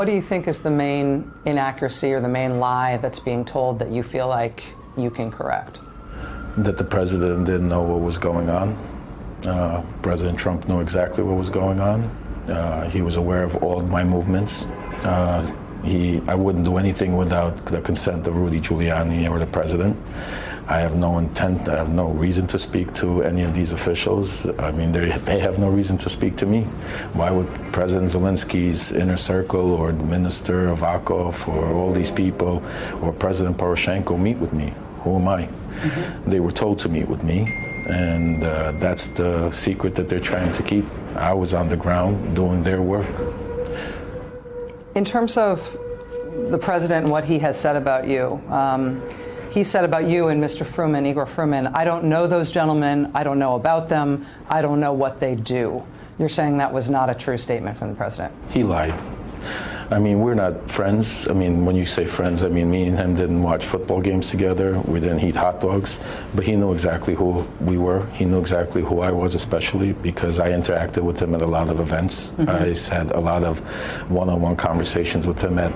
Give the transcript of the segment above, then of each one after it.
What do you think is the main inaccuracy or the main lie that's being told that you feel like you can correct? That the president didn't know what was going on. President Trump knew exactly what was going on. He was aware of all of my movements. I wouldn't do anything without the consent of Rudy Giuliani or the president. I have no intent, I have no reason to speak to any of these officials. I mean, they have no reason to speak to me. Why would President Zelensky's inner circle or the Minister Avakov or all these people or President Poroshenko meet with me? Who am I? Mm-hmm. They were told to meet with me, and that's the secret that they're trying to keep. I was on the ground doing their work. In terms of the president and what he has said about you, he said about you and Mr. Fruman, Igor Fruman, I don't know those gentlemen, I don't know about them, I don't know what they do. You're saying that was not a true statement from the president? He lied. I mean, we're not friends. I mean, when you say friends, I mean, me and him didn't watch football games together. We didn't eat hot dogs. But he knew exactly who we were. He knew exactly who I was, especially because I interacted with him at a lot of events. Mm-hmm. I had a lot of one-on-one conversations with him at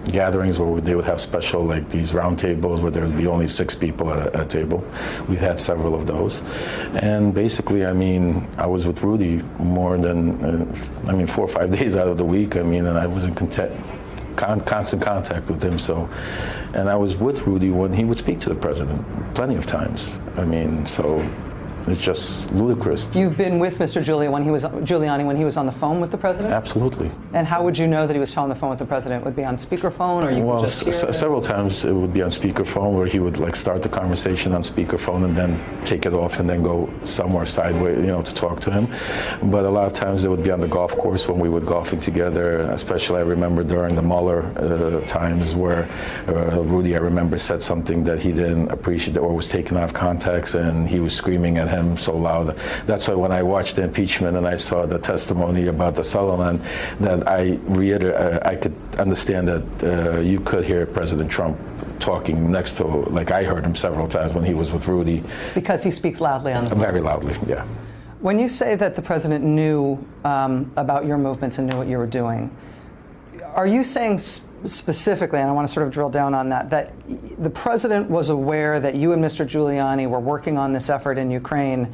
gatherings where they would have special, like these round tables where there would be only 6 people at a table. We've had several of those. And basically, I mean, I was with Rudy more than, 4 or 5 days out of the week. I mean, and I was in constant contact with him. So, and I was with Rudy when he would speak to the president plenty of times. I mean, so it's just ludicrous. You've been with Mr. Giuliani when he was on the phone with the president? Absolutely. And how would you know that he was on the phone with the president? Would it be on speakerphone, or you could just hear it? Several times it would be on speakerphone, where he would like start the conversation on speakerphone and then take it off and then go somewhere sideways, to talk to him. But a lot of times it would be on the golf course when we were golfing together. Especially, I remember during the Mueller times where Rudy, I remember, said something that he didn't appreciate or was taken out of context, and he was screaming at him so loud. That's why when I watched the impeachment and I saw the testimony about the Sutherland, that I could understand that you could hear President Trump talking next to, like I heard him several times when he was with Rudy. Because he speaks loudly on the phone. Very loudly, yeah. When you say that the president knew about your movements and knew what you were doing, are you saying specifically, and I want to sort of drill down on that the president was aware that you and Mr. Giuliani were working on this effort in Ukraine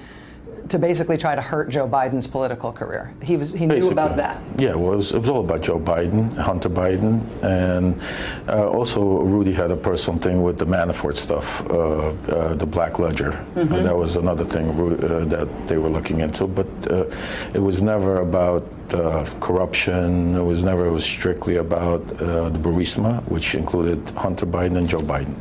to basically try to hurt Joe Biden's political career? He knew about that? Yeah, well, it was all about Joe Biden, Hunter Biden, and also Rudy had a personal thing with the Manafort stuff, the Black Ledger. Mm-hmm. That was another thing that they were looking into, but it was never about corruption. It was strictly about the Burisma, which included Hunter Biden and Joe Biden.